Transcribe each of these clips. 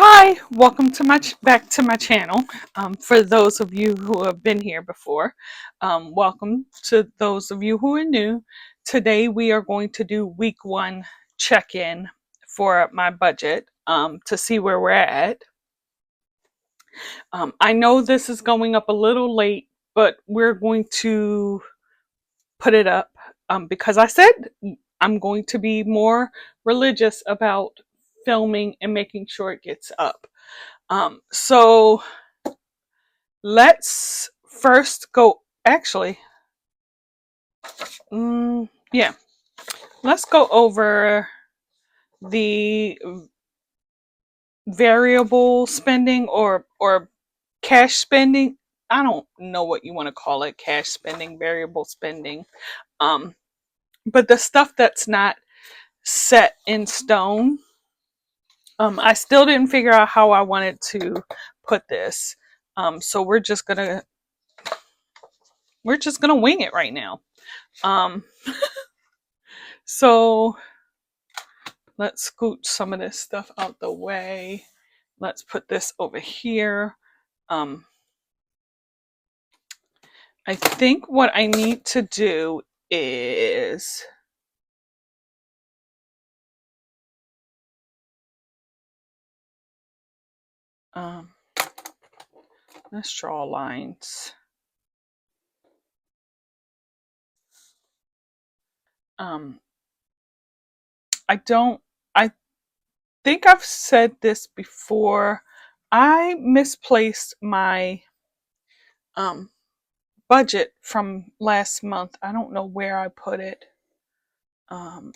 Hi, welcome to back to my channel. For those of you who have been here before, welcome to those of you who are new. Today we are going to do week one check-in for my budget to see where we're at. I know this is going up a little late, but we're going to put it up because I said I'm going to be more religious about filming and making sure it gets up. So let's first go, actually, yeah, let's go over the variable spending or cash spending. I don't know what you want to call it, cash spending, variable spending. Um, but the stuff that's not set in stone. I still didn't figure out how I wanted to put this. So we're just gonna wing it right now. Um, so let's scoot some of this stuff out the way. Let's put this over here. I think what I need to do is let's draw lines. I think I've said this before. I misplaced my budget from last month. I don't know where I put it.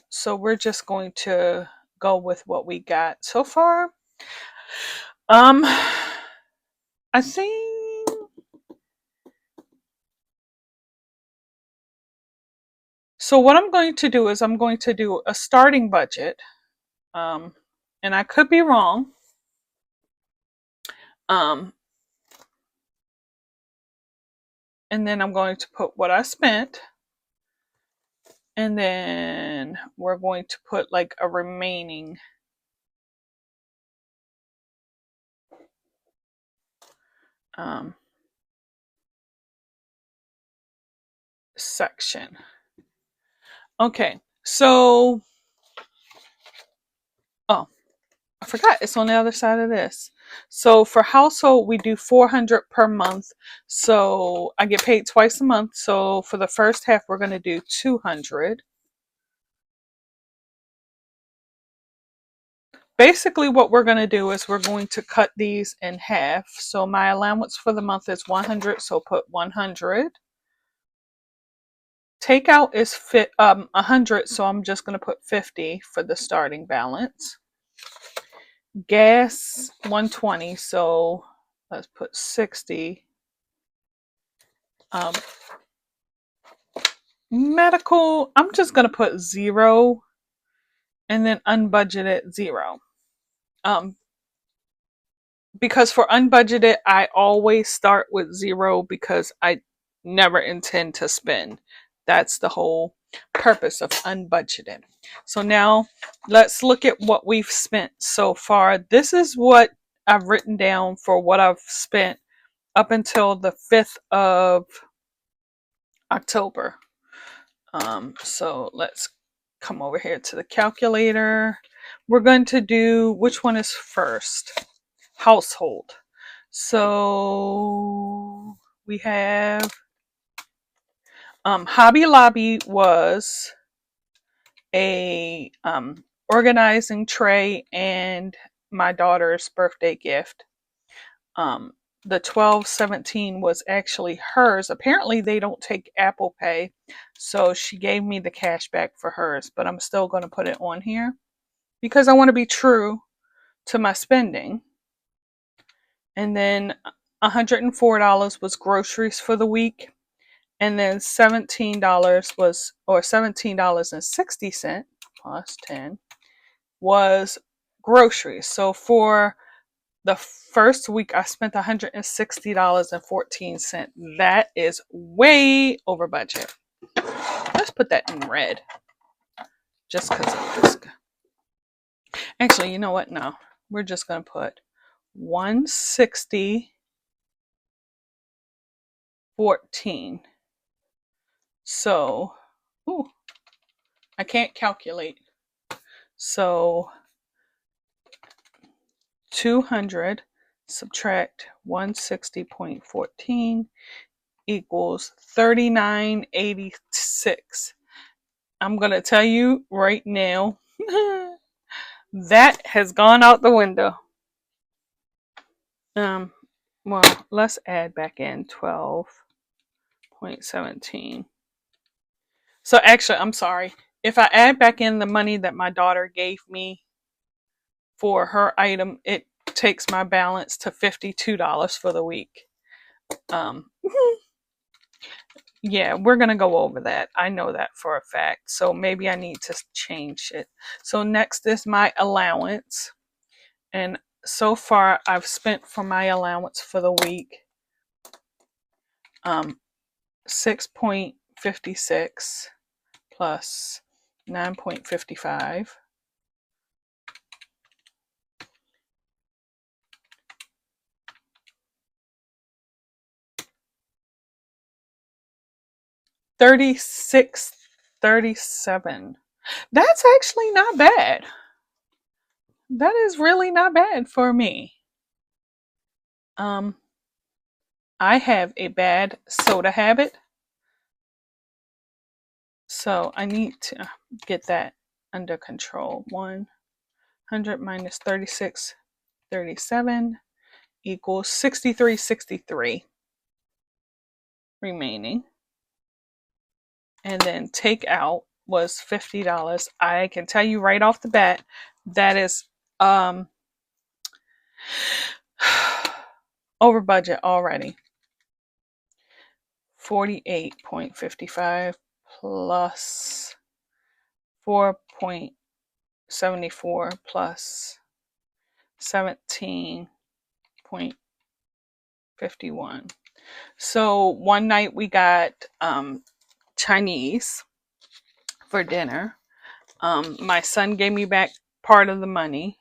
So we're just going to go with what we got so far. I think so. What I'm going to do is I'm going to do a starting budget, and I could be wrong. And then I'm going to put what I spent, and then we're going to put like a remaining section. Okay, so oh, I forgot it's on the other side of this. So for household, we do $400 per month. So I get paid twice a month. So for the first half, we're going to do $200. Basically, what we're going to do is we're going to cut these in half. So my allowance for the month is $100. So put $100. Takeout is 100. So I'm just going to put $50 for the starting balance. Gas $120. So let's put $60. Medical, I'm just going to put $0 and then unbudgeted $0. Because for unbudgeted, I always start with $0 because I never intend to spend. That's the whole purpose of unbudgeted. So now let's look at what we've spent so far. This is what I've written down for what I've spent up until the 5th of October. So let's come over here to the calculator. We're going to do, which one is first? Household. So we have Hobby Lobby was a organizing tray and my daughter's birthday gift. The 1217 was actually hers. Apparently they don't take Apple Pay, so she gave me the cash back for hers, but I'm still going to put it on here because I want to be true to my spending. And then $104 was groceries for the week, and then $17 was, or $17.60 plus 10 was groceries. So for the first week, I spent $160.14. That is way over budget. Let's put that in red. Just because of this. Actually, you know what? No. We're just going to put 160.14. So, ooh, I can't calculate. So 200 subtract 160.14 equals 39.86. I'm going to tell you right now, that has gone out the window. Well, let's add back in 12.17. So actually, I'm sorry. If I add back in the money that my daughter gave me for her item, it takes my balance to $52 for the week. Yeah, we're going to go over that. I know that for a fact. So maybe I need to change it. So next is my allowance. And so far I've spent for my allowance for the week 6.56 plus 9.55. $36.37. That's actually not bad. That is really not bad for me. I have a bad soda habit, so I need to get that under control. 100 minus 36.37 equals 63.63 remaining. And then take out was $50. I can tell you right off the bat that is over budget already. 48.55 plus 4.74 plus 17.51. So one night we got Chinese for dinner. My son gave me back part of the money,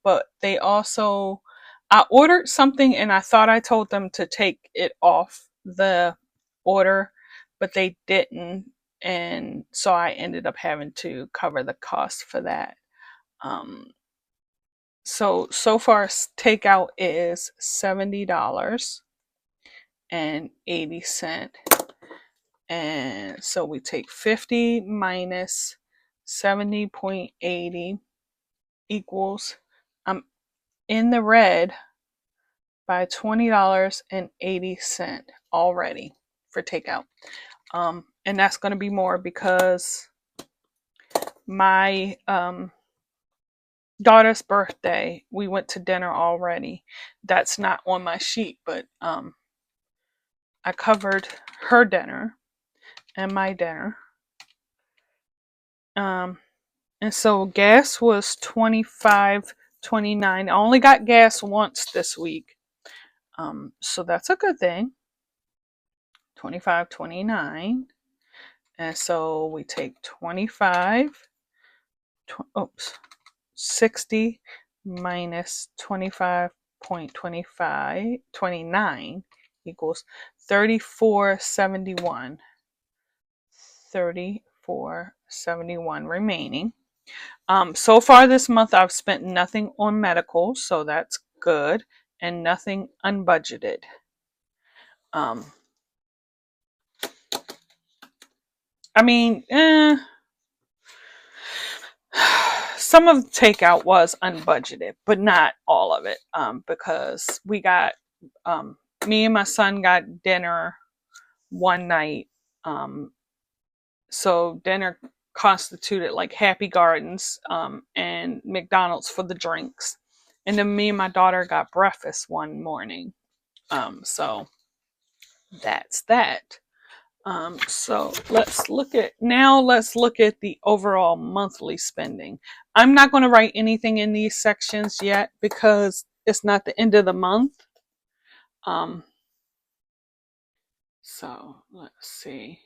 but they also, I ordered something and I thought I told them to take it off the order, but they didn't. And so I ended up having to cover the cost for that. So far takeout is $70.80. And so we take 50 minus 70.80 equals, I'm in the red by $20.80 already for takeout. And that's going to be more because my daughter's birthday, we went to dinner already. That's not on my sheet, but I covered her dinner and my dinner. And so gas was $25.29. I only got gas once this week. So that's a good thing. $25.29. And so we take 60 minus 25.29 equals 34.71. 34.71 remaining. So far this month I've spent nothing on medical, so that's good, and nothing unbudgeted. I mean, some of the takeout was unbudgeted, but not all of it, because we got, me and my son got dinner one night. So dinner constituted like Happy Gardens and McDonald's for the drinks. And then me and my daughter got breakfast one morning. So that's that. So let's look at the overall monthly spending. I'm not going to write anything in these sections yet because it's not the end of the month. So let's see.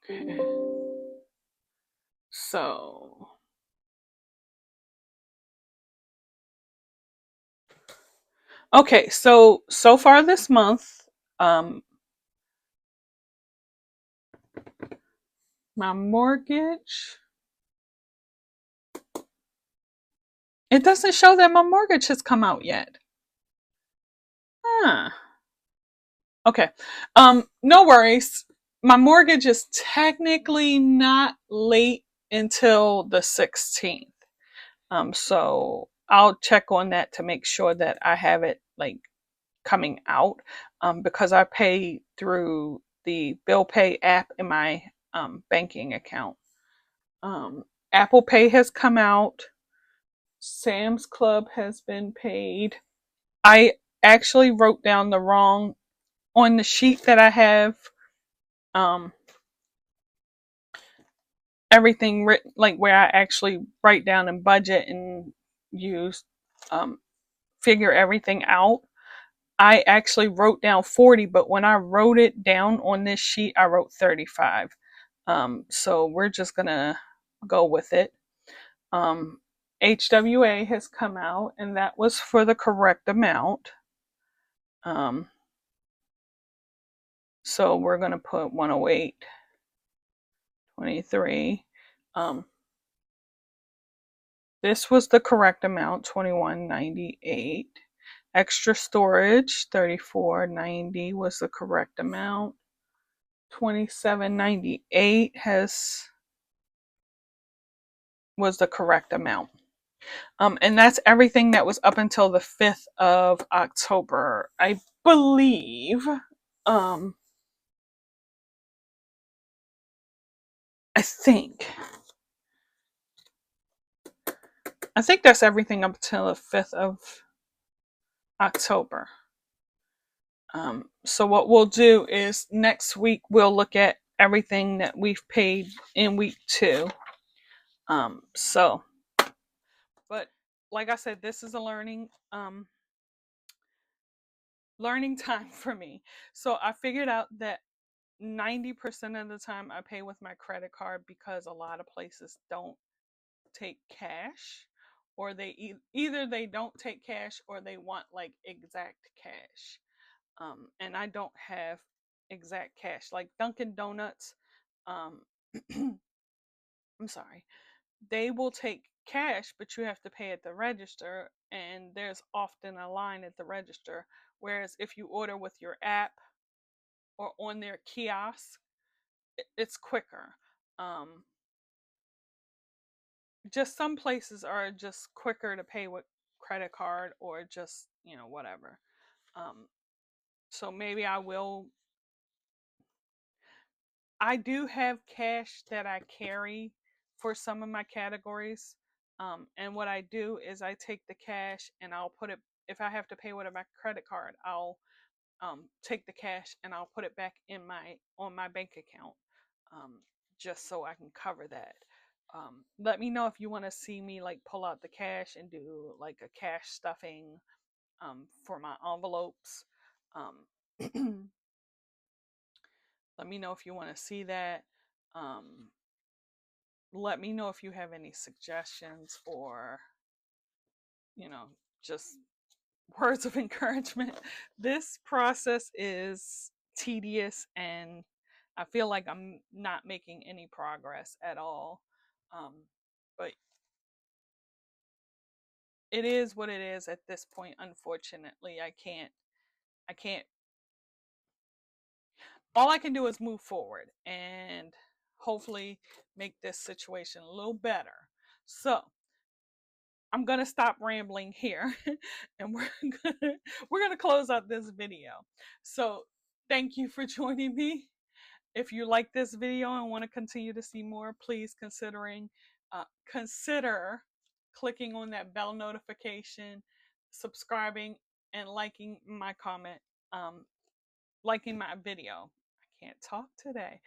Okay. So, okay, so far this month, um, my mortgage, it doesn't show that my mortgage has come out yet. Huh. Okay. No worries. My mortgage is technically not late until the 16th. So I'll check on that to make sure that I have it like coming out. Because I pay through the bill pay app in my banking account. Apple Pay has come out. Sam's Club has been paid. I actually wrote down the wrong on the sheet that I have. Um, Everything written like where I actually write down and budget and use um, figure everything out. I actually wrote down 40, but when I wrote it down on this sheet, I wrote 35. So we're just gonna go with it. Um, HWA has come out, and that was for the correct amount. Um, so we're gonna put 108.23. Um, this was the correct amount, 2198. Extra storage, 3490 was the correct amount. 2798 was the correct amount. And that's everything that was up until the 5th of October. I believe. Um, I think. I think that's everything up until the 5th of October. So what we'll do is next week we'll look at everything that we've paid in week 2. So, but like I said, this is a learning time for me. So I figured out that 90% of the time I pay with my credit card because a lot of places don't take cash, or either they don't take cash or they want like exact cash. And I don't have exact cash. Like Dunkin' Donuts, um, I'm sorry, they will take cash, but you have to pay at the register, and there's often a line at the register. Whereas if you order with your app or on their kiosk, it's quicker. Um, just some places are just quicker to pay with credit card or just whatever. Um, so maybe I do have cash that I carry for some of my categories. And what I do is I take the cash and I'll put it, if I have to pay with my credit card, I'll take the cash and I'll put it back on my bank account, um, just so I can cover that. Let me know if you want to see me like pull out the cash and do like a cash stuffing for my envelopes. Um, let me know if you want to see that. Um, Let me know if you have any suggestions or just words of encouragement. This process is tedious and I feel like I'm not making any progress at all. Um, but it is what it is at this point. Unfortunately, I can't, all I can do is move forward and hopefully make this situation a little better. So, I'm gonna stop rambling here, and gonna we're gonna close out this video. So thank you for joining me. If you like this video and want to continue to see more, please consider clicking on that bell notification, subscribing, and liking my comment, um, liking my video. I can't talk today.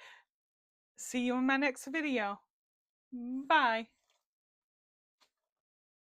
See you in my next video. Bye.